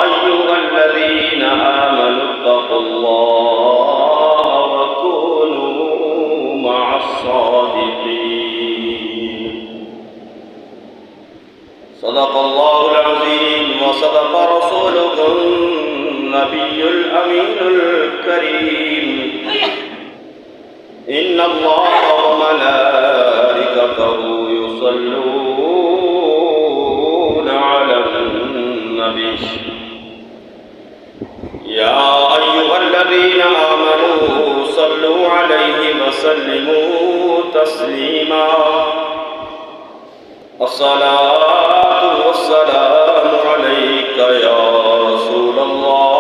أيها الذين آمنوا اتقوا الله وكونوا مع الصادقين. صدق الله العظيم وصدق رسوله النبي الأمين الكريم. إن الله وملائكته يصلون على النبي يا أيها الذين آمنوا صلوا عليه وسلموا تسليما. الصلاة والسلام عليك يا رسول الله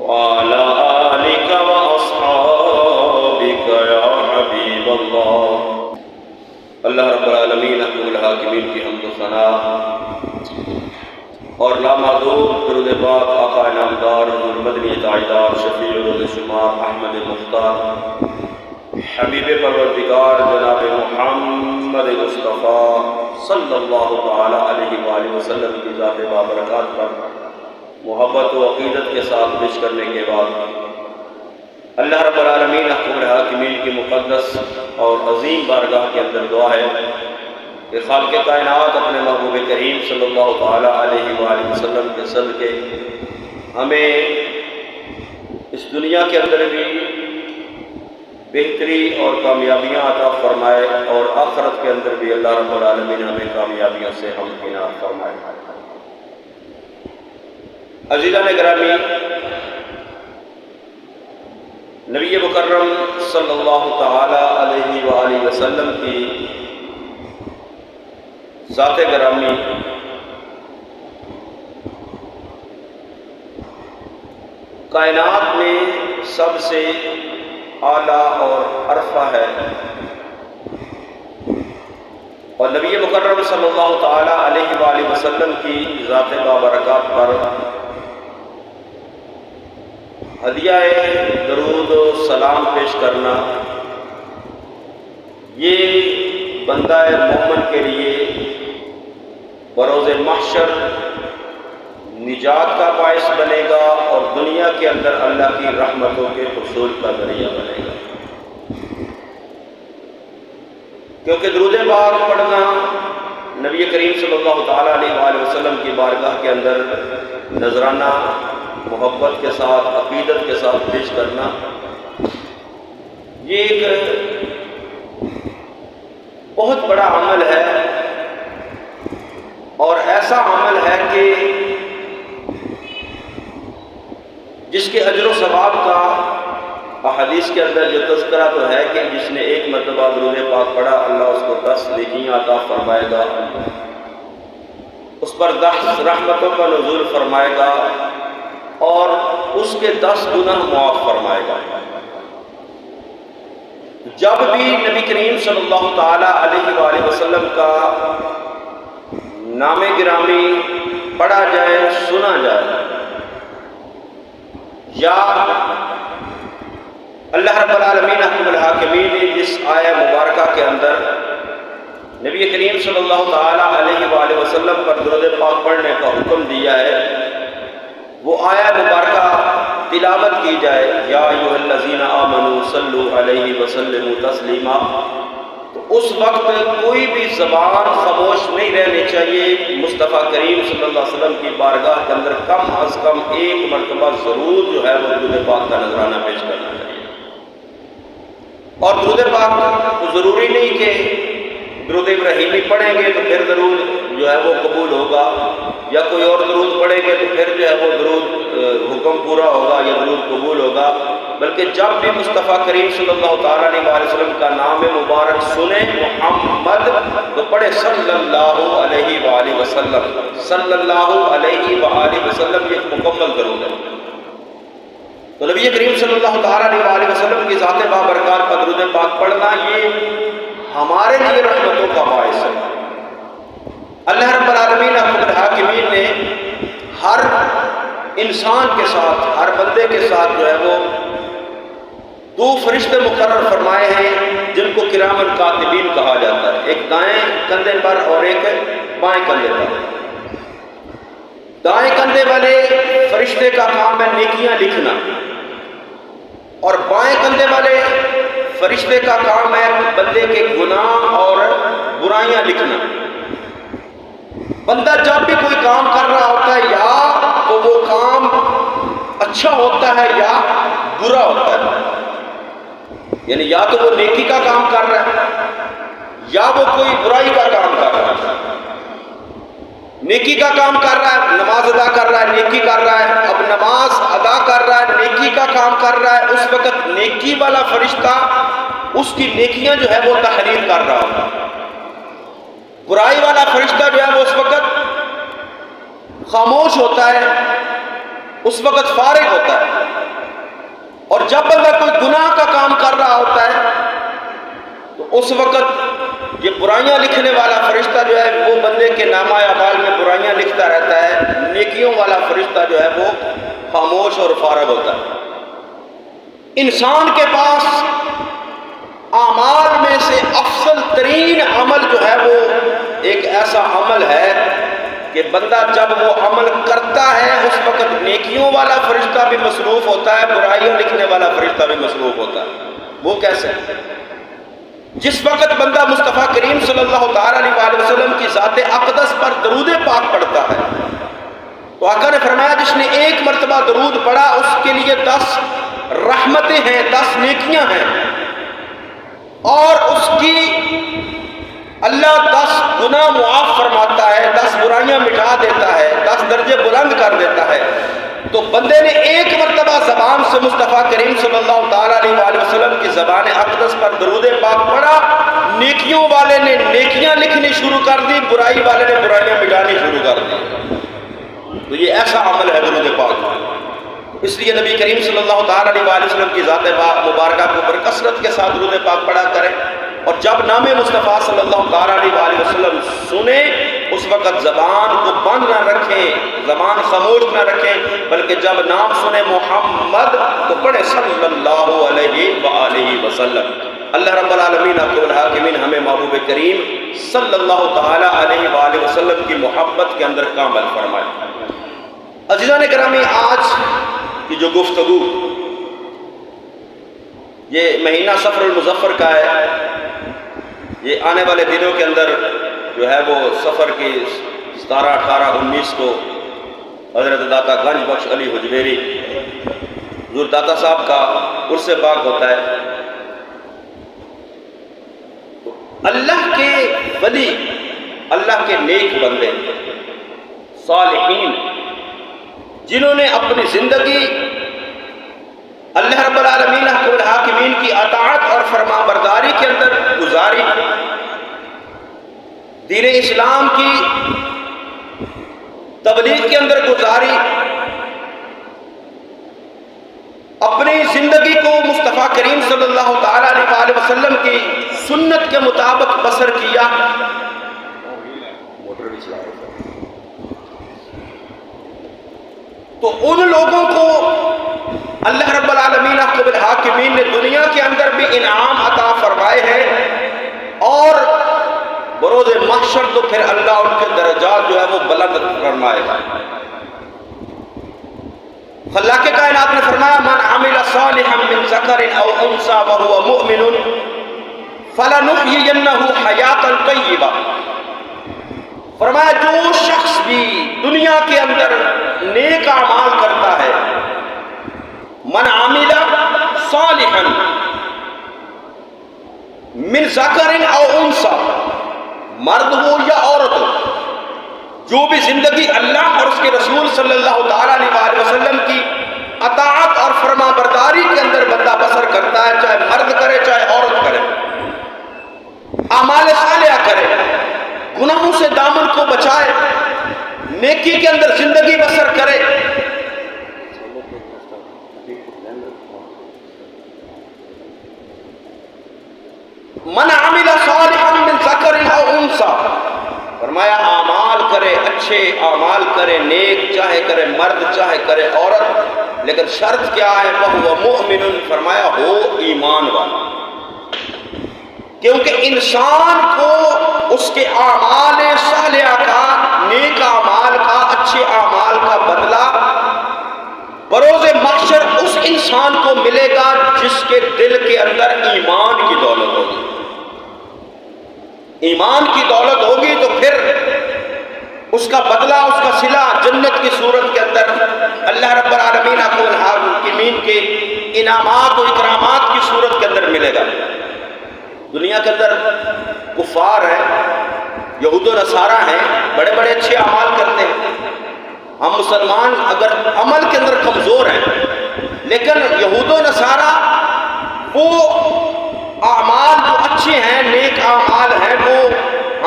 وعلى آلك وأصحابك يا حبيب الله. اللہ رب العالمین حکم الحاکمین کی حمد و ثنا اور لامحدود درود پاک آقا انعامدار حضور مدنی تاجدار شفیع روز شمار احمد مختار حبیب پروردگار جناب محمد مصطفیٰ صلی اللہ تعالی علیہ وآلہ وسلم کی ذات بابرکات پر محبت و عقیدت کے ساتھ پیش کرنے کے بعد اللہ رب العالمین حکم الحاکمین کی مقدس اور عظیم بارگاہ کے اندر دعا ہے کہ خالق کائنات اپنے محبوب کریم صلی اللہ تعالی علیہ وآلہ وسلم کے صدقے ہمیں اس دنیا کے اندر بھی بہتری اور کامیابیاں عطا فرمائے اور آخرت کے اندر بھی اللہ رب العالمین ہمیں کامیابیوں سے ہمکنار فرمائے. عزیزان گرامی، نبی مکرم صلی اللہ تعالی علیہ وآلہ وسلم کی ذات گرامی کائنات میں سب سے اعلیٰ اور عرفہ ہے، اور نبی مکرم صلی اللہ تعالی علیہ وآلہ وسلم کی ذات بابرکات پر ہدیہ درود و سلام پیش کرنا یہ بندہ مومن کے لیے بروز محشر نجات کا باعث بنے گا اور دنیا کے اندر اللہ کی رحمتوں کے حصول کا ذریعہ بنے گا، کیونکہ درود پاک پڑھنا نبی کریم صلی اللہ تعالی علیہ وآلہ وسلم کی بارگاہ کے اندر نذرانہ محبت کے ساتھ عقیدت کے ساتھ پیش کرنا یہ ایک بہت بڑا عمل ہے، اور ایسا عمل ہے کہ جس کے اجر و ثواب کا احادیث کے اندر جو تذکرہ تو ہے کہ جس نے ایک مرتبہ درود پاک پڑھا اللہ اس کو 10 نیکیاں عطا فرمائے گا، اس پر 10 رحمتوں کا نزول فرمائے گا اور اس کے 10 گناہ معاف فرمائے گا. جب بھی نبی کریم صلی اللہ تعالی علیہ وآلہ وسلم کا نام گرامی پڑھا جائے، سنا جائے، یا اللہ رب العالمین حکم الحاکمین نے جس آیہ مبارکہ کے اندر نبی کریم صلی اللہ تعالی علیہ وآلہ وسلم پر درود پاک پڑھنے کا حکم دیا ہے وہ آیہ مبارکہ تلاوت کی جائے، یا ایھا الذین آمنوا صلوا علیہ وسلموا تسلیما، تو اس وقت کوئی بھی زبان خاموش نہیں رہنی چاہیے. مصطفیٰ کریم صلی اللہ علیہ وسلم کی بارگاہ کے اندر کم از کم ایک مرتبہ ضرور جو ہے وہ درود پاک کا نذرانہ پیش کرنا چاہیے. اور درود پاک ضروری نہیں کہ درود ابراہیمی پڑھیں گے تو پھر درود جو ہے وہ قبول ہوگا، یا کوئی اور درود پڑھیں گے تو پھر جو ہے وہ درود حکم پورا ہوگا یا درود قبول ہوگا، بلکہ جب بھی مصطفیٰ کریم صلی اللہ تعالیٰ علیہ وسلم کا نام مبارک سنیں محمد تو پڑھے صلی اللہ علیہ وآلہ وسلم. صلی اللہ علیہ وآلہ وسلم یہ ایک مکمل درود ہے. تو نبی کریم صلی اللہ تعالیٰ علیہ وآلہ وسلم کی ذات بابرکات پر درود پاک پڑھنا یہ ہمارے لیے رحمتوں کا باعث ہے. اللہ رب العالمین حکم الحاکمین نے ہر انسان کے ساتھ، ہر بندے کے ساتھ جو ہے وہ 2 فرشتے مقرر فرمائے ہیں جن کو کرام الکاتبین کہا جاتا ہے، ایک دائیں کندھے پر اور ایک بائیں کندھے پر۔ دائیں کندھے والے فرشتے کا کام ہے نیکیاں لکھنا، اور بائیں کندھے والے فرشتے کا کام ہے بندے کے گناہ اور برائیاں لکھنا۔ بندہ جب بھی کوئی کام کر رہا ہوتا ہے یا تو وہ کام اچھا ہوتا ہے یا برا ہوتا ہے، یعنی یا تو وہ نیکی کا کام کر رہا ہے یا وہ کوئی برائی کا کام کر رہا ہے۔ نیکی کا کام کر رہا ہے، نماز ادا کر رہا ہے، نیکی کر رہا ہے، اب نماز ادا کر رہا ہے، نیکی کا کام کر رہا ہے، اس وقت نیکی والا فرشتہ اس کی نیکیاں جو ہے وہ تحریر کر رہا ہوتا ہے۔ برائی والا فرشتہ جو ہے وہ اس وقت خاموش ہوتا ہے، اس وقت فارغ ہوتا ہے۔ اور جب بندہ کوئی گناہ کا کام کر رہا ہوتا ہے تو اس وقت یہ برائیاں لکھنے والا فرشتہ جو ہے وہ بندے کے نامہ اعمال میں برائیاں لکھتا رہتا ہے، نیکیوں والا فرشتہ جو ہے وہ خاموش اور فارغ ہوتا ہے۔ انسان کے پاس اعمال میں سے افضل ترین عمل جو ہے وہ ایک ایسا عمل ہے کہ بندہ جب وہ عمل کرتا ہے اس وقت نیکیوں والا فرشتہ بھی مصروف ہوتا ہے، برائیوں لکھنے والا فرشتہ بھی مصروف ہوتا ہے۔ وہ کیسے؟ جس وقت بندہ مصطفیٰ کریم صلی اللہ تعالیٰ علیہ وسلم کی ذات اقدس پر درود پاک پڑھتا ہے تو آقا نے فرمایا جس نے ایک مرتبہ درود پڑھا اس کے لیے 10 رحمتیں ہیں، 10 نیکیاں ہیں، اور اس کی اللہ 10 گناہ معاف فرماتا ہے، 10 برائیاں مٹا دیتا ہے، 10 درجے بلند کر دیتا ہے۔ تو بندے نے ایک مرتبہ زبان سے مصطفیٰ کریم صلی اللہ تعالیٰ علیہ وسلم کی زبان اقدس پر درود پاک پڑھا، نیکیوں والے نے نیکیاں لکھنی شروع کر دی، برائی والے نے برائیاں مٹانی شروع کر دی۔ تو یہ ایسا عمل ہے درود پاک۔ اس لیے نبی کریم صلی اللہ تعالیٰ علیہ وسلم کی ذات مبارکہ کے اوپر کثرت کے ساتھ درود پاک پڑھا کریں، اور جب نام مصطفیٰ صلی اللہ تعالیٰ علیہ وسلم سنیں اس وقت زبان کو بند نہ رکھیں، زبان خاموش نہ رکھیں، بلکہ جب نام سنیں محمد تو پڑھیں صلی اللہ علیہ وآلہ وسلم۔ اللہ رب العالمین حق الحاکمین ہمیں محبوب کریم صلی اللہ تعالیٰ علیہ وآلہ وسلم کی محبت کے اندر کامل فرمائے۔ عزیزان گرامی، آج کی جو گفتگو یہ مہینہ صفر المظفر کا ہے، یہ آنے والے دنوں کے اندر جو ہے وہ سفر کی 17، 18، 19 کو حضرت داتا گنج بخش علی حجویری حضور داتا صاحب کا عرس پاک ہوتا ہے۔ اللہ کے ولی، اللہ کے نیک بندے، صالحین، جنہوں نے اپنی زندگی اللہ رب العالمین حق الحاکمین کی اطاعت اور فرما برداری کے اندر گزاری، دین اسلام کی تبلیغ کے اندر گزاری، اپنی زندگی کو مصطفیٰ کریم صلی اللہ تعالیٰ علیہ وسلم کی سنت کے مطابق بسر کیا، تو ان لوگوں کو اللہ رب العالمین الحاکمین نے دنیا کے اندر بھی انعام عطا فرمائے ہیں، اور بروز محشر تو پھر اللہ ان کے درجات جو ہے وہ بلند فرمائے گا۔ خلاق کائنات نے فرمایا من عمل صالحا من ذکر او انثى وهو مؤمن فلنحيينه حیاتا طیبہ۔ فرمایا جو شخص بھی دنیا کے اندر نیک اعمال کرتا ہے، من عمل صالحا من ذکر او انثى، مرد ہو یا عورت ہو، جو بھی زندگی اللہ اور اس کے رسول صلی اللہ تعالیٰ علیہ وسلم کی اطاعت اور فرما برداری کے اندر بندہ بسر کرتا ہے، چاہے مرد کرے چاہے عورت کرے، اعمال صالحہ کرے، گناہوں سے دامن کو بچائے، نیکی کے اندر زندگی بسر کرے، من عمل صالحا من ذکر او انثى، فرمایا اعمال کرے، اچھے اعمال کرے، نیک چاہے کرے مرد چاہے کرے عورت، لیکن شرط کیا ہے؟ وَهُوَ مُؤْمِنٌ، فرمایا ہو ایمان والا، کیونکہ انسان کو اس کے اعمال صالحہ کا بروز محشر اس انسان کو ملے گا جس کے دل کے اندر ایمان کی دولت ہوگی۔ ایمان کی دولت ہوگی تو پھر اس کا بدلہ، اس کا صلہ جنت کی صورت کے اندر اللہ رب العالمین حاکمین کے انعامات و اکرامات کی صورت کے اندر ملے گا۔ دنیا کے اندر کفار ہیں، یہود و نصارہ ہیں، بڑے بڑے اچھے اعمال کرتے ہیں۔ ہم مسلمان اگر عمل کے اندر کمزور ہیں، لیکن یہود و نصارہ وہ اعمال جو اچھے ہیں، نیک اعمال ہیں، وہ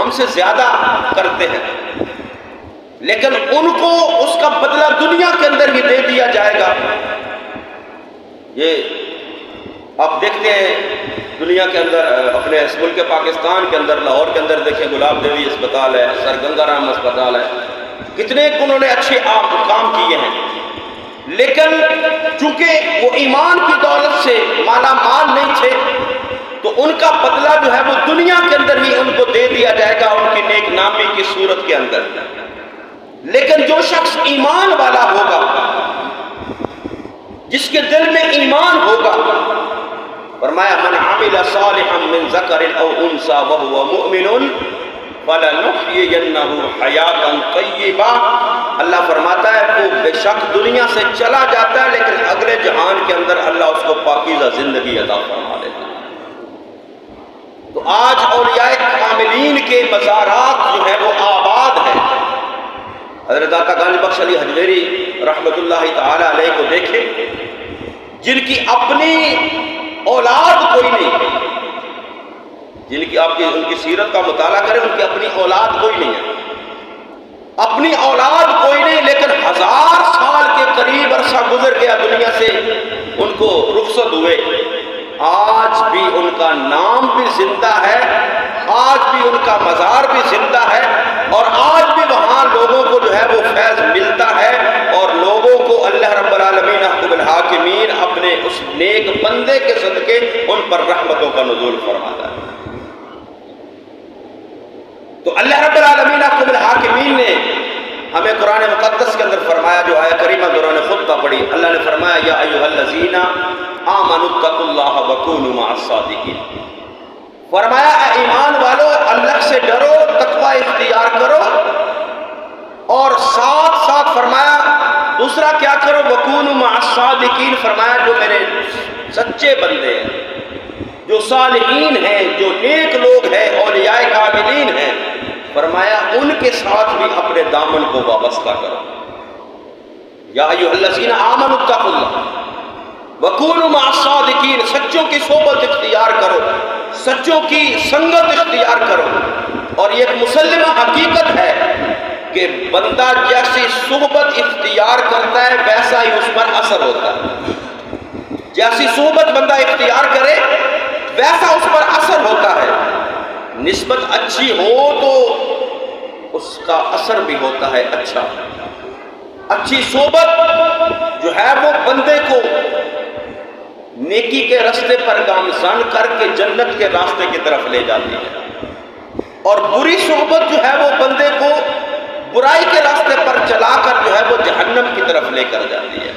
ہم سے زیادہ کرتے ہیں، لیکن ان کو اس کا بدلہ دنیا کے اندر ہی دے دیا جائے گا۔ یہ آپ دیکھتے ہیں دنیا کے اندر، اپنے اس ملک پاکستان کے اندر، لاہور کے اندر دیکھیں گلاب دیوی اسپتال ہے، سر گنگا رام اسپتال ہے، کتنے انہوں نے اچھے کام کیے ہیں، لیکن چونکہ وہ ایمان کی دولت سے مالا مال نہیں تھے تو ان کا بدلہ جو ہے وہ دنیا کے اندر ہی ان کو دے دیا جائے گا، ان کی نیک نامی کی صورت کے اندر۔ لیکن جو شخص ایمان والا ہوگا، جس کے دل میں ایمان ہوگا، فرمایا من عمل صالحا من ذکر او انثى وهو مؤمن فلنحيينه حیاتا طیبا۔ اللہ فرماتا ہے وہ بے شک دنیا سے چلا جاتا ہے لیکن اگلے جہان کے اندر اللہ اس کو پاکیزہ زندگی عطا فرما دیتا ہے۔ تو آج اولیاء کاملین کے مزارات جو ہیں وہ آباد ہیں۔ حضرت داتا گنج بخش علی حجویری رحمت اللہ تعالی علیہ کو دیکھیں، جن کی اپنی اولاد کوئی نہیں، جن کی ان کی سیرت کا مطالعہ کریں، ان کی اپنی اولاد کوئی نہیں ہے، اپنی اولاد کوئی نہیں، لیکن 1000 سال کے قریب عرصہ گزر گیا دنیا سے، ان کو رخصت ہوئے، آج بھی ان کا نام بھی زندہ ہے، آج بھی ان کا مزار بھی زندہ ہے، اور آج بھی وہاں لوگوں کو جو ہے وہ فیض ملتا ہے، اور لوگوں کو اللہ رب العالمین احکم الحاکمین اپنے اس نیک بندے کے صدقے ان پر رحمتوں کا نزول فرماتا ہے۔ تو اللہ رب العالمین احکم الحاکمین نے ہمیں قرآن مقدس کے اندر فرمایا، جو آیہ کریمہ دوران خطبہ پڑھی، اللہ نے فرمایا یا ایھا الذین آمنوا اتقوا اللہ وکونوا مع الصادقین۔ فرمایا اے ایمان والو، اللہ سے ڈرو، تقوی اختیار کرو، اور ساتھ ساتھ فرمایا دوسرا کیا کرو، وکونوا مع الصادقین، فرمایا جو میرے سچے بندے ہیں، جو صالحین ہیں، جو نیک لوگ ہیں، اولیاء کاملین ہیں، فرمایا ان کے ساتھ بھی اپنے دامن کو وابستہ کرو۔ یا ایھا الذین آمنوا اتقوا اللہ وکونوا مع الصادقین، سچوں کی صحبت اختیار کرو، سچوں کی سنگت اختیار کرو۔ اور یہ ایک مسلمہ حقیقت ہے کہ بندہ جیسی صحبت اختیار کرتا ہے ویسا ہی اس پر اثر ہوتا ہے، جیسی صحبت بندہ اختیار کرے ویسا اس پر اثر ہوتا ہے۔ نسبت اچھی ہو تو اس کا اثر بھی ہوتا ہے اچھا۔ اچھی صحبت جو ہے وہ بندے کو نیکی کے راستے پر گامزن کر کے جنت کے راستے کی طرف لے جاتی ہے، اور بری صحبت جو ہے وہ بندے کو برائی کے راستے پر چلا کر جو ہے وہ جہنم کی طرف لے کر جاتی ہے۔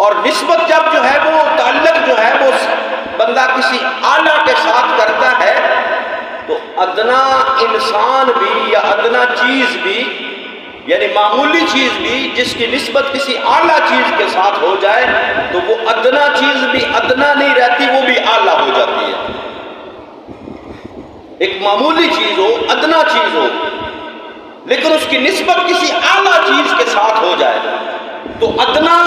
اور نسبت جب جو ہے وہ تعلق جو ہے وہ بندہ کسی اعلیٰ کے ساتھ کرتا ہے تو ادنا انسان بھی یا ادنا چیز بھی، یعنی معمولی چیز بھی جس کی نسبت کسی اعلیٰ چیز کے ساتھ ہو جائے تو وہ ادنا چیز بھی ادنا نہیں رہتی، وہ بھی اعلیٰ ہو جاتی ہے۔ ایک معمولی چیز ہو، ادنا چیز ہو، لیکن اس کی نسبت کسی اعلیٰ چیز کے ساتھ ہو جائے تو ادنا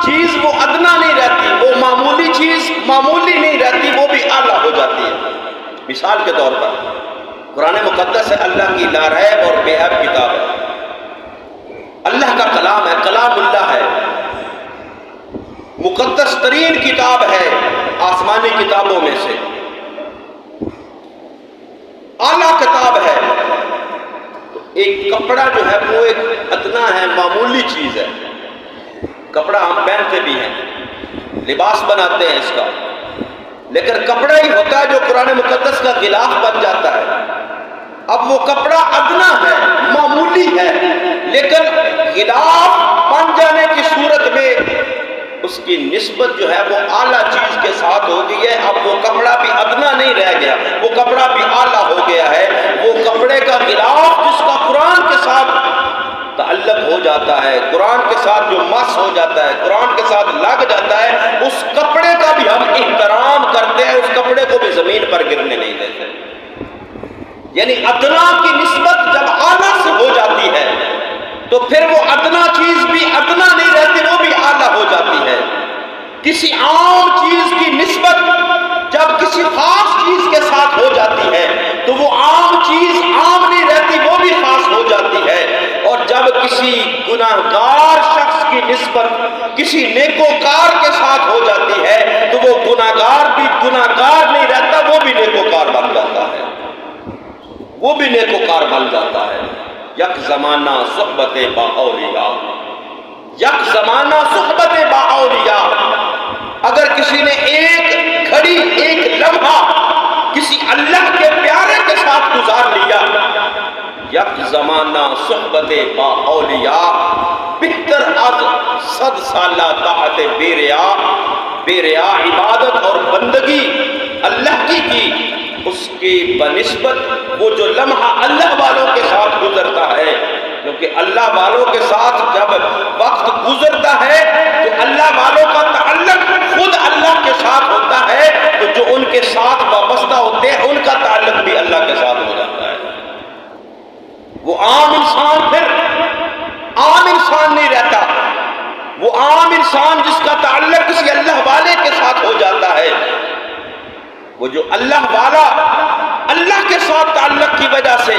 چیز وہ ادنا نہیں رہتی، وہ معمولی چیز معمولی نہیں رہتی، وہ بھی اعلیٰ ہو جاتی ہے۔ مثال کے طور پر قرآن مقدس ہے، اللہ کی لا ریب اور بے عیب کتاب ہے، اللہ کا کلام ہے، کلام اللہ ہے، مقدس ترین کتاب ہے آسمانی کتابوں میں سے، اعلیٰ کتاب ہے۔ ایک کپڑا جو ہے وہ ایک ادنا ہے، معمولی چیز ہے، کپڑا ہم پہنتے بھی ہیں، لباس بناتے ہیں اس کا، لیکن کپڑا ہی ہوتا ہے جو قرآن مقدس کا غلاف بن جاتا ہے۔ اب وہ کپڑا ادنا ہے، معمولی ہے، لیکن غلاف بن جانے کی اس کی نسبت جو ہے وہ اعلیٰ چیز کے ساتھ ہو گئی ہے. اب وہ کپڑا بھی ادنا نہیں رہ گیا، وہ کپڑا بھی اعلیٰ ہو گیا ہے. وہ کپڑے کا غلاف جس کا قرآن کے ساتھ تعلق ہو جاتا ہے، قرآن کے ساتھ جو مس ہو جاتا ہے، قرآن کے ساتھ لگ جاتا ہے، اس کپڑے کا بھی ہم احترام کرتے ہیں، اس کپڑے کو بھی زمین پر گرنے نہیں دیتے. یعنی ادنا کی نسبت جب اعلیٰ سے ہو جاتی ہے تو پھر وہ ادنا چیز بھی ادنا نہیں رہتی، وہ بھی اعلیٰ ہو جاتی ہے. کسی عام چیز کی نسبت جب کسی خاص چیز کے ساتھ ہو جاتی ہے تو وہ عام چیز عام نہیں رہتی، وہ بھی خاص ہو جاتی ہے. اور جب کسی گناہگار شخص کی نسبت کسی نیکوکار کے ساتھ ہو جاتی ہے تو وہ گناہگار بھی گناہگار نہیں رہتا، وہ بھی نیکوکار بن جاتا ہے، وہ بھی نیکوکار بن جاتا ہے. یک زمانہ صحبت با اولیاء، یک زمانہ صحبت با اولیاء. اگر کسی نے ایک گھڑی، ایک لمحہ کسی اللہ کے پیارے کے ساتھ گزار لیا، یک زمانہ صحبت با اولیاء بہتر از 100 سالہ طاعت بے ریا عبادت اور بندگی اللہ کی اس کی بنسبت وہ جو لمحہ اللہ والوں کے ساتھ گزرتا ہے. کیونکہ اللہ والوں کے ساتھ جب وقت گزرتا ہے تو اللہ والوں کا تعلق خود اللہ کے ساتھ ہوتا ہے، تو جو ان کے ساتھ وابستہ ہوتے ہیں ان کا تعلق بھی اللہ کے ساتھ ہو جاتا ہے. وہ عام انسان پھر عام انسان نہیں رہتا، وہ عام انسان جس کا تعلق کسی اللہ والے کے ساتھ ہو جاتا ہے، وہ جو اللہ والا اللہ کے ساتھ تعلق کی وجہ سے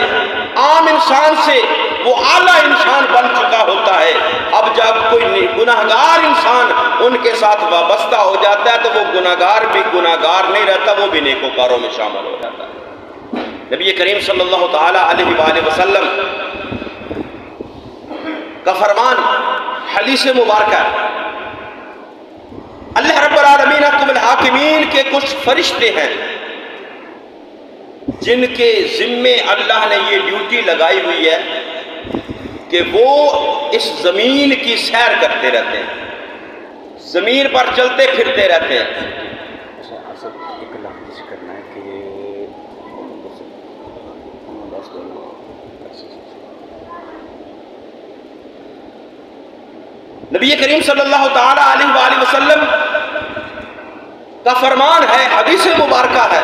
عام انسان سے وہ اعلیٰ انسان بن چکا ہوتا ہے. اب جب کوئی گناہگار انسان ان کے ساتھ وابستہ ہو جاتا ہے تو وہ گناہگار بھی گناہگار نہیں رہتا، وہ بھی نیکوکاروں میں شامل ہو جاتا ہے. نبی کریم صلی اللہ تعالی علیہ وآلہ وسلم کا فرمان حدیث مبارکہ، اللہ رب العالمین حکم الحاکمین کے کچھ فرشتے ہیں جن کے ذمے اللہ نے یہ ڈیوٹی لگائی ہوئی ہے کہ وہ اس زمین کی سیر کرتے رہتے ہیں، زمین پر چلتے پھرتے رہتے ہیں. نبی کریم صلی اللہ تعالی علیہ وآلہ وسلم کا فرمان ہے، حدیث مبارکہ ہے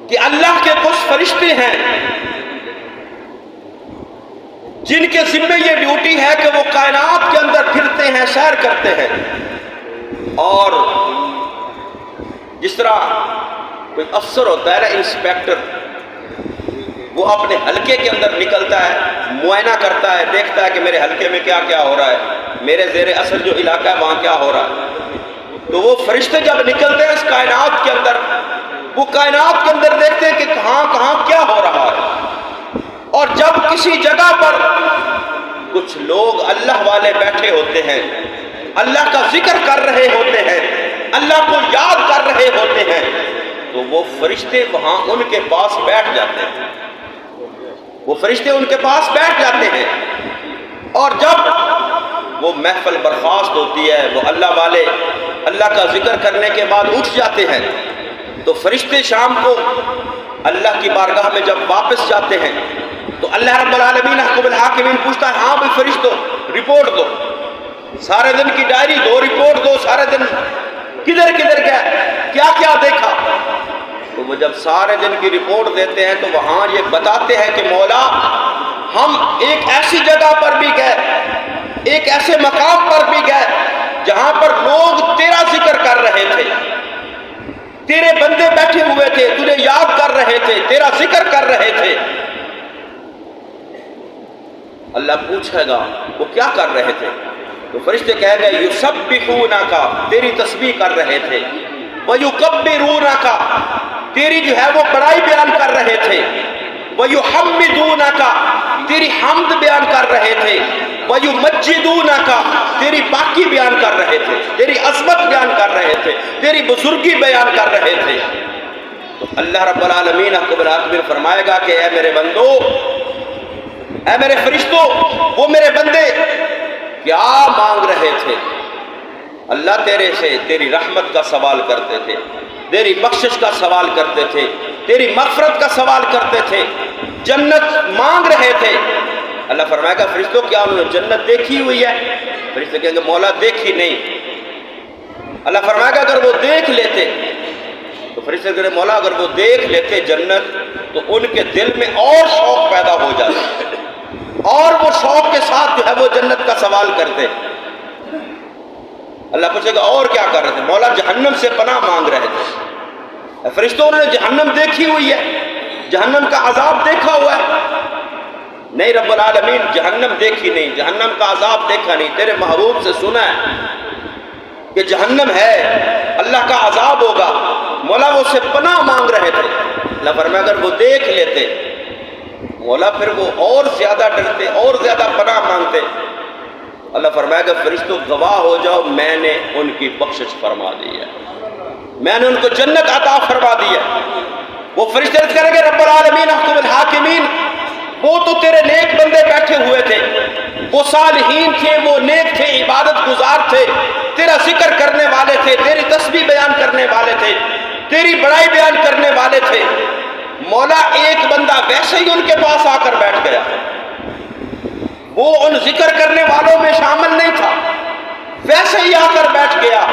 کہ اللہ کے کچھ فرشتے ہیں جن کے ذمے یہ ڈیوٹی ہے کہ وہ کائنات کے اندر پھرتے ہیں، سیر کرتے ہیں. اور جس طرح کوئی افسر ہوتا ہے نا، انسپیکٹر، وہ اپنے حلقے کے اندر نکلتا ہے، معائنہ کرتا ہے، دیکھتا ہے کہ میرے حلقے میں کیا کیا ہو رہا ہے، میرے زیر اثر جو علاقہ ہے وہاں کیا ہو رہا ہے. تو وہ فرشتے جب نکلتے ہیں اس کائنات کے اندر، وہ کائنات کے اندر دیکھتے ہیں کہ کہاں کہاں کیا ہو رہا ہے. اور جب کسی جگہ پر کچھ لوگ اللہ والے بیٹھے ہوتے ہیں، اللہ کا ذکر کر رہے ہوتے ہیں، اللہ کو یاد کر رہے ہوتے ہیں، تو وہ فرشتے وہاں ان کے پاس بیٹھ جاتے ہیں، وہ فرشتے ان کے پاس بیٹھ جاتے ہیں. اور جب وہ محفل برخاست ہوتی ہے، وہ اللہ والے اللہ کا ذکر کرنے کے بعد اٹھ جاتے ہیں، تو فرشتے شام کو اللہ کی بارگاہ میں جب واپس جاتے ہیں تو اللہ رب العالمین حکم الحاکمین پوچھتا ہے، ہاں بھی فرشتوں رپورٹ دو، سارے دن کی ڈائری دو، رپورٹ دو، سارے دن کدھر کدھر گئے، کیا کیا دیکھا. تو وہ جب سارے دن کی رپورٹ دیتے ہیں تو وہاں یہ بتاتے ہیں کہ مولا ہم ایک ایسی جگہ پر بھی گئے، ایک ایسے مقام پر بھی گئے جہاں پر لوگ تیرا ذکر کر رہے تھے، تیرے بندے بیٹھے ہوئے تھے، تجھے یاد کر رہے تھے، تیرا ذکر کر رہے تھے. اللہ پوچھے گا وہ کیا کر رہے تھے؟ تو فرشتے کہیں گے یسبحونک، تیری تسبیح کر رہے تھے، ویکبرونک، تیری جو ہے وہ بڑائی بیان کر رہے تھے، ویحمدونک، تیری حمد بیان کر رہے تھے، ویمجدونک، تیری پاکی بیان کر رہے تھے، تیری عظمت بیان کر رہے تھے، تیری بزرگی بیان کر رہے تھے. تو اللہ رب العالمین حکم الحاکمین فرمائے گا کہ اے میرے بندو، اے میرے فرشتوں، وہ میرے بندے کیا مانگ رہے تھے، اللہ تیرے سے تیری رحمت کا سوال کرتے تھے، تیری بخشش کا سوال کرتے تھے، تیری مغفرت کا سوال کرتے تھے، جنت مانگ رہے تھے۔ اللہ فرمائے گا فرشتوں کیا انہوں نے جنت دیکھی ہوئی ہے؟ فرشتے کہیں گے مولا دیکھی نہیں۔ اللہ فرمائے گا اگر وہ دیکھ لیتے، تو فرشتے کہیں گے مولا اگر وہ دیکھ لیتے جنت تو ان کے دل میں اور شوق پیدا ہو جاتا، اور وہ شوق کے ساتھ جو ہے وہ جنت کا سوال کرتے۔ اللہ پوچھے گا اور کیا کر رہے تھے؟ مولا جہنم سے پناہ مانگ رہے تھے۔ فرشتوں انہوں نے جہنم دیکھی ہوئی ہے، جہنم کا عذاب دیکھا ہوا ہے؟ نہیں رب العالمین جہنم دیکھی نہیں، جہنم کا عذاب دیکھا نہیں، تیرے محبوب سے سنا ہے کہ جہنم ہے، اللہ کا عذاب ہوگا، مولا وہ سے پناہ مانگ رہے تھے۔ اللہ فرمایا اگر وہ دیکھ لیتے مولا پھر وہ اور زیادہ ڈرتے، اور زیادہ پناہ مانگتے۔ اللہ فرمایا کہ فرشتوں گواہ ہو جاؤ میں نے ان کی بخشش فرما دی ہے، میں نے ان کو جنت عطا فرما دی ہے۔ وہ فرشتے عرض کریں گے رب العالمین احکم الحاکمین، وہ تو تیرے نیک بندے بیٹھے ہوئے تھے، وہ صالحین تھے، وہ نیک تھے، عبادت گزار تھے، تیرا ذکر کرنے والے تھے، تیری تسبیح بیان کرنے والے تھے، تیری بڑائی بیان کرنے والے تھے۔ مولا ایک بندہ ویسے ہی ان کے پاس آ کر بیٹھ گیا، وہ ان ذکر کرنے والوں میں شامل نہیں تھا، ویسے ہی آ کر بیٹھ گیا،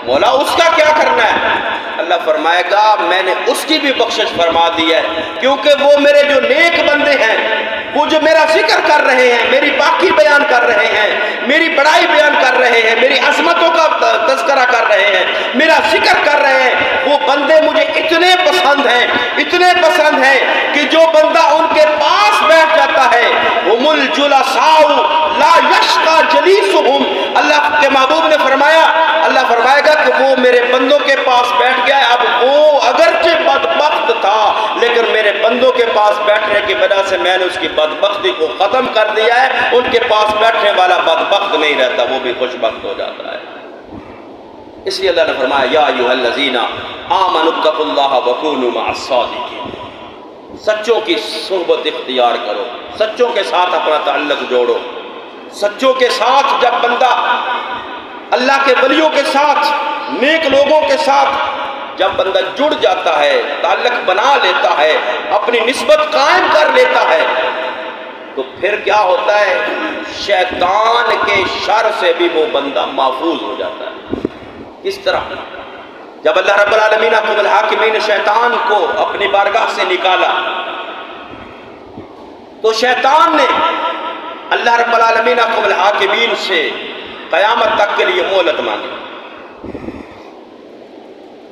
مولا اس کا کیا کرنا ہے؟ اللہ فرمائے گا میں نے اس کی بھی بخشش فرما دی ہے، کیونکہ وہ میرے جو نیک بندے ہیں، وہ جو میرا ذکر کر رہے ہیں، میری پاکی بیان کر رہے ہیں، میری بڑائی بیان کر رہے ہیں، میری عظمتوں کا تذکرہ کر رہے ہیں، میرا ذکر کر رہے ہیں، وہ بندے مجھے اتنے پسند ہیں، اتنے پسند ہیں کہ جو بندہ ان کے پاس بیٹھ جاتا ہے ہم الجلساء لا یشقی جلیسہم، اللہ کے محبوب نے فرمایا، اللہ فرمائے گا کہ وہ میرے بندوں کے پاس بیٹھ گیا ہے، اب وہ اگرچہ بدبخت تھا لیکن میرے بندوں کے پاس بیٹھنے کی وجہ سے میں نے اس کی بدبختی کو ختم کر دیا ہے، ان کے پاس بیٹھنے والا بدبخت نہیں رہتا، وہ بھی خوش بخت ہو جاتا ہے۔ اس لیے اللہ نے فرمایا یا ایھا الذین آمنوا اتقوا اللہ وکونوا مع الصادقین، سچوں کی صحبت اختیار کرو، سچوں کے ساتھ اپنا تعلق جوڑو۔ سچوں کے ساتھ جب بندہ اللہ کے ولیوں کے ساتھ، نیک لوگوں کے ساتھ جب بندہ جڑ جاتا ہے، تعلق بنا لیتا ہے، اپنی نسبت قائم کر لیتا ہے، تو پھر کیا ہوتا ہے؟ شیطان کے شر سے بھی وہ بندہ محفوظ ہو جاتا ہے۔ کس طرح؟ جب اللہ رب العالمین احکم الحاکمین نے شیطان کو اپنی بارگاہ سے نکالا تو شیطان نے اللہ رب العالمین احکم الحاکمین سے قیامت تک کے لیے مہلت مانگی۔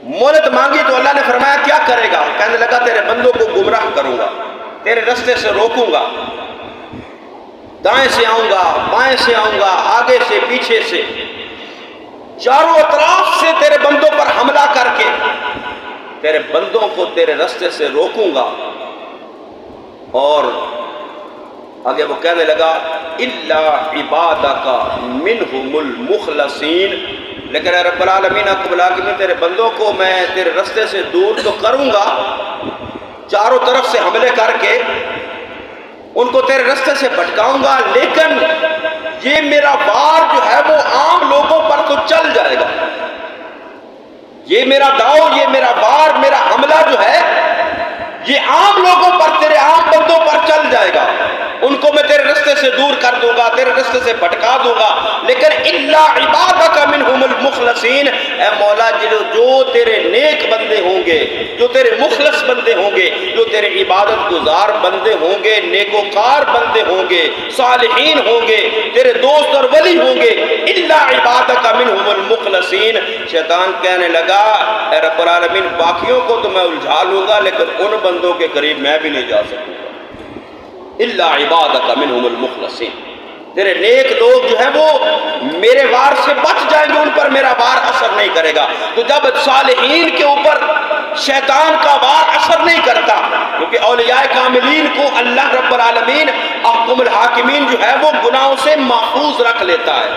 مہلت مانگی تو اللہ نے فرمایا کیا کرے گا؟ کہنے لگا تیرے بندوں کو گمراہ کروں گا، تیرے رستے سے روکوں گا، دائیں سے آؤں گا، بائیں سے آؤں گا، آگے سے پیچھے سے، چاروں اطراف سے تیرے بندوں پر حملہ کر کے تیرے بندوں کو تیرے رستے سے روکوں گا۔ اور آگے وہ کہنے لگا الا عبادک منہم المخلصین، لیکن اے رب العالمین میں تیرے بندوں کو میں تیرے رستے سے دور تو کروں گا، چاروں طرف سے حملے کر کے ان کو تیرے رستے سے بھٹکاؤں گا، لیکن یہ میرا وار جو ہے وہ عام لوگوں پر تو چل جائے گا، یہ میرا داؤ، یہ میرا وار، میرا حملہ جو ہے یہ عام لوگوں پر، تیرے عام بندوں پر چل جائے گا، ان کو میں تیرے رستے سے دور کر دوں گا، تیرے رستے سے بھٹکا دوں گا، لیکن الا عبادک منہم المخلصین، اے مولا جو تیرے نیک بندے ہوں گے، جو تیرے مخلص بندے ہوں گے، جو تیرے عبادت گزار بندے ہوں گے، نیکوکار بندے ہوں گے، صالحین ہوں گے، تیرے دوست اور ولی ہوں گے، الا عبادک منہم المخلصین۔ شیطان کہنے لگا اے رب العالمین باقیوں کو تو میں الجھا لوں گا لیکن ان بندوں کے قریب میں بھی نہیں جا سکوں گا، الا عبادک منہم المخلصین، تیرے نیک لوگ جو ہیں وہ میرے وار سے بچ جائیں گے، ان پر میرا وار اثر نہیں کرے گا۔ تو جب صالحین کے اوپر شیطان کا وار اثر نہیں کرتا، کیونکہ اولیاء کاملین کو اللہ رب العالمین احکم الحاکمین جو ہے وہ گناہوں سے محفوظ رکھ لیتا ہے،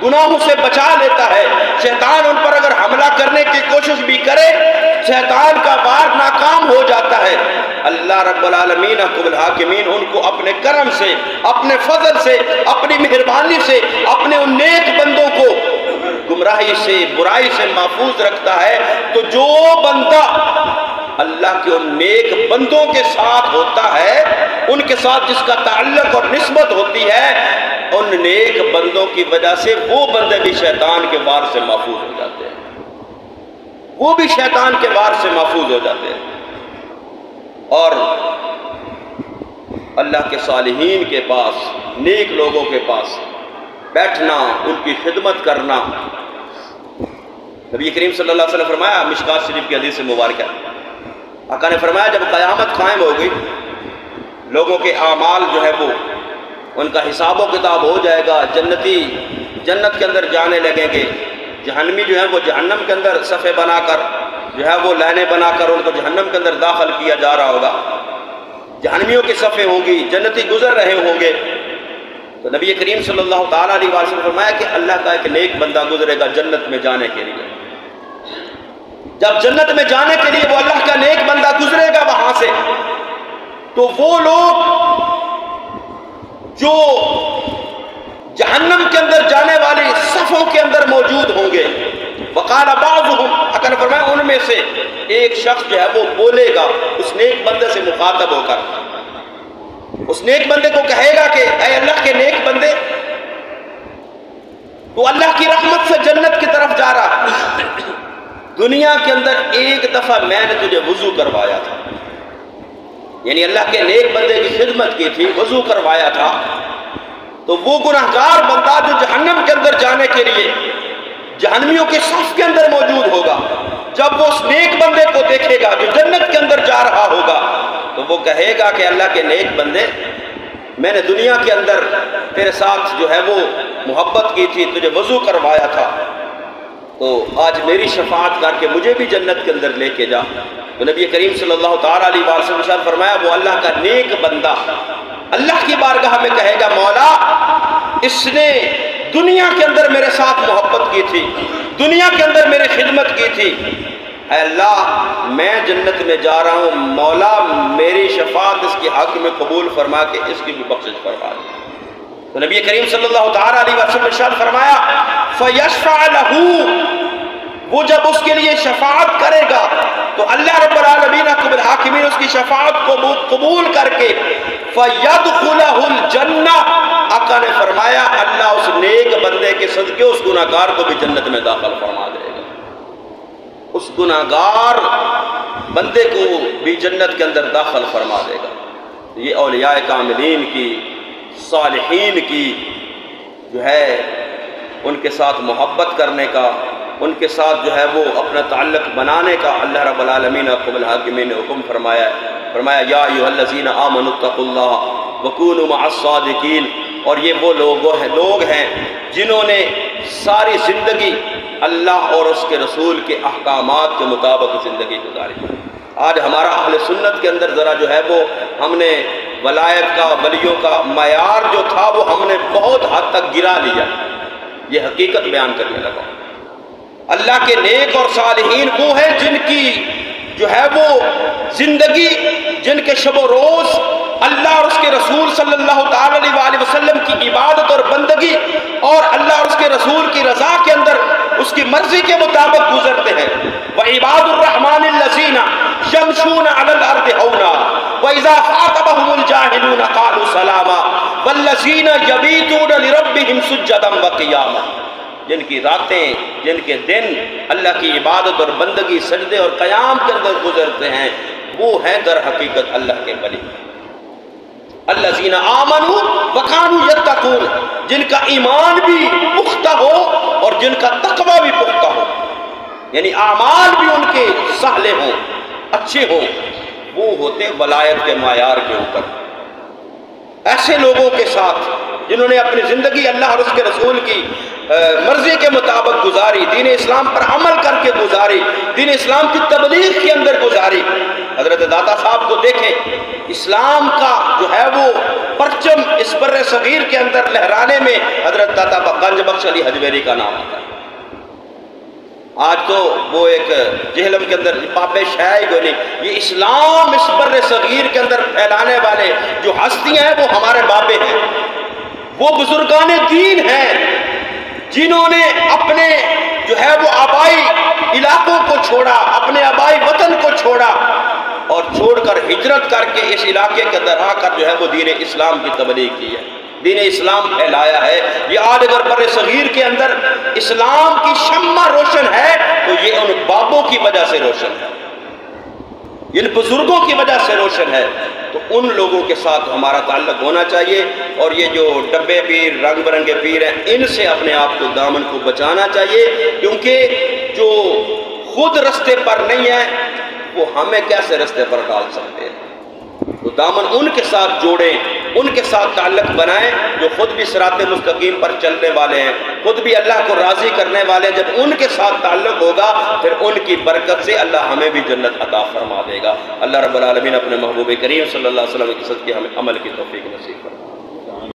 گناہوں سے بچا لیتا ہے۔ شیطان ان پر اگر حملہ کرنے کی کوشش بھی کرے، شیطان کا وار ناکام ہو جاتا ہے۔ اللہ رب العالمین احکم الحاکمین ان کو اپنے کرم سے، اپنے فضل سے، اپنی مہربانی سے، اپنے ان نیک بندوں کو گمراہی سے برائی سے محفوظ رکھتا ہے، تو جو بندہ اللہ کے ان نیک بندوں کے ساتھ ہوتا ہے، ان کے ساتھ جس کا تعلق اور نسبت ہوتی ہے، ان نیک بندوں کی وجہ سے وہ بندے بھی شیطان کے وار سے محفوظ ہو جاتے ہیں، وہ بھی شیطان کے وار سے محفوظ ہو جاتے ہیں۔ اور اللہ کے صالحین کے پاس، نیک لوگوں کے پاس بیٹھنا، ان کی خدمت کرنا، نبی کریم صلی اللہ علیہ وسلم فرمایا، مشکات شریف کی حدیث مبارکہ، آقا نے فرمایا جب قیامت قائم ہو گئی، لوگوں کے اعمال جو ہے وہ ان کا حساب و کتاب ہو جائے گا، جنتی جنت کے اندر جانے لگیں گے، جہنمی جو ہے وہ جہنم کے اندر صفے بنا کر جو ہے وہ لائنیں بنا کر ان کو جہنم کے اندر داخل کیا جا رہا ہوگا، جہنمیوں کی صفیں ہوں گی، جنتی گزر رہے ہوں گے، تو نبی کریم صلی اللہ تعالیٰ علیہ وسلم فرمایا کہ اللہ کا ایک نیک بندہ گزرے گا جنت میں جانے کے لیے، جب جنت میں جانے کے لیے وہ اللہ کا نیک بندہ گزرے گا وہاں سے، تو وہ لوگ جو جہنم کے اندر جانے والی صفوں کے اندر موجود ہوں گے، وقال بعضهم، اگر فرمایا ان میں سے ایک شخص جو ہے وہ بولے گا اس نیک بندے سے مخاطب ہو کر، اس نیک بندے کو کہے گا کہ اے اللہ کے نیک بندے، تو اللہ کی رحمت سے جنت کی طرف جا رہا، دنیا کے اندر ایک دفعہ میں نے تجھے وضو کروایا تھا، یعنی اللہ کے نیک بندے کی خدمت کی تھی، وضو کروایا تھا، تو وہ گناہگار بندہ جو جہنم کے اندر جانے کے لیے جہنمیوں کے صف کے اندر موجود ہوگا، جب وہ اس نیک بندے کو دیکھے گا جو جنت کے اندر جا رہا ہوگا، تو وہ کہے گا کہ اللہ کے نیک بندے، میں نے دنیا کے اندر تیرے ساتھ جو ہے وہ محبت کی تھی، تجھے وضو کروایا تھا، تو آج میری شفاعت کر کے مجھے بھی جنت کے اندر لے کے جا۔ تو نبی کریم صلی اللہ تعالیٰ علیہ وسلم نے فرمایا وہ اللہ کا نیک بندہ اللہ کی بارگاہ میں کہے گا، مولا اس نے دنیا کے اندر میرے ساتھ محبت کی تھی، دنیا کے اندر میری خدمت کی تھی، اے اللہ میں جنت میں جا رہا ہوں، مولا میری شفاعت اس کی حق میں قبول فرما کے اس کی بھی بخشش فرما دے۔ تو نبی کریم صلی اللہ تعالیٰ علیہ وسلم نے ارشاد فرمایا فَيَشْفَعَ لَهُ، وہ جب اس کے لیے شفاعت کرے گا تو اللہ رب العالمین رب الحاکمین اس کی شفاعت کو قبول کر کے فَيَدْخُلَهُ الْجَنَّةَ، آقا نے فرمایا اللہ اس نیک بندے کے صدقے اس گناہگار کو بھی جنت میں داخل فرما دے گا، اس گناہگار بندے کو بھی جنت کے اندر داخل فرما دے گا۔ یہ اولیاء کاملین کی، صالحین کی جو ہے ان کے ساتھ محبت کرنے کا، ان کے ساتھ جو ہے وہ اپنا تعلق بنانے کا اللہ رب العالمین رب الحاکمین نے حکم فرمایا ہے۔ فرمایا یا ایھا الذین آمنوا اتقوا اللہ وکونوا مع الصادقین، اور یہ وہ لوگ ہیں جنہوں نے ساری زندگی اللہ اور اس کے رسول کے احکامات کے مطابق زندگی گزاری۔ آج ہمارا اہل سنت کے اندر ذرا جو ہے وہ ہم نے ولایت کا، ولیوں کا معیار جو تھا وہ ہم نے بہت حد تک گرا لیا، یہ حقیقت بیان کرنے لگا۔ اللہ کے نیک اور صالحین وہ ہیں جن کی جو ہے وہ زندگی، جن کے شب و روز اللہ اور اس کے رسول صلی اللہ تعالی علیہ وسلم کی عبادت اور بندگی اور اللہ اور اس کے رسول کی رضا کے اندر اس کی مرضی کے مطابق گزرتے ہیں۔ وعباد الرحمن الذین یمشون علی الارض ہونا واذا خاطبهم الجاہلون قالوا سلاما والذین یبیتون لربهم سجدا وقیاما، جن کی راتیں، جن کے دن اللہ کی عبادت اور بندگی، سجدے اور قیام کے اندر گزرتے ہیں، وہ ہیں در حقیقت اللہ کے ولی۔ الذین آمنوا وکانوا یتقون، جن کا ایمان بھی پختہ ہو اور جن کا تقوی بھی پختہ ہو، یعنی اعمال بھی ان کے صالح ہوں، اچھے ہوں، وہ ہوتے ولایت کے معیار کے اوپر۔ ایسے لوگوں کے ساتھ جنہوں نے اپنی زندگی اللہ اور اس کے رسول کی مرضی کے مطابق گزاری، دین اسلام پر عمل کر کے گزاری، دین اسلام کی تبلیغ کے اندر گزاری۔ حضرت داتا صاحب کو دیکھیں، اسلام کا جو ہے وہ پرچم اس بر صغیر کے اندر لہرانے میں حضرت داتا گنج بخش علی حجویری کا نام آتا ہے۔ آج تو وہ ایک جہلم کے اندر پاپے شاہی کو نہیں، یہ اسلام اس بر صغیر کے اندر پھیلانے والے جو ہستیاں ہیں وہ ہمارے بابے ہیں، وہ بزرگان دین ہیں جنہوں نے اپنے جو ہے وہ آبائی علاقوں کو چھوڑا، اپنے آبائی وطن کو چھوڑا اور چھوڑ کر ہجرت کر کے اس علاقے کے اندر آ کر جو ہے وہ دین اسلام کی تبلیغ کی ہے، دین اسلام پھیلایا ہے۔ یہ آج اگر بر صغیر کے اندر اسلام کی شمع روشن ہے تو یہ ان بابوں کی وجہ سے روشن ہے، ان بزرگوں کی وجہ سے روشن ہے۔ تو ان لوگوں کے ساتھ ہمارا تعلق ہونا چاہیے، اور یہ جو ڈبے پیر، رنگ برنگے پیر ہیں، ان سے اپنے آپ کو، دامن کو بچانا چاہیے، کیونکہ جو خود رستے پر نہیں ہے وہ ہمیں کیسے رستے پر ڈال سکتے ہیں۔ تو دامن ان کے ساتھ جوڑیں، ان کے ساتھ تعلق بنائیں جو خود بھی صراط مستقیم پر چلنے والے ہیں، خود بھی اللہ کو راضی کرنے والے ہیں۔ جب ان کے ساتھ تعلق ہوگا پھر ان کی برکت سے اللہ ہمیں بھی جنت عطا فرما دے گا۔ اللہ رب العالمین اپنے محبوب کریم صلی اللہ علیہ وسلم کی صدقے ہمیں عمل کی توفیق نصیب فرمائے۔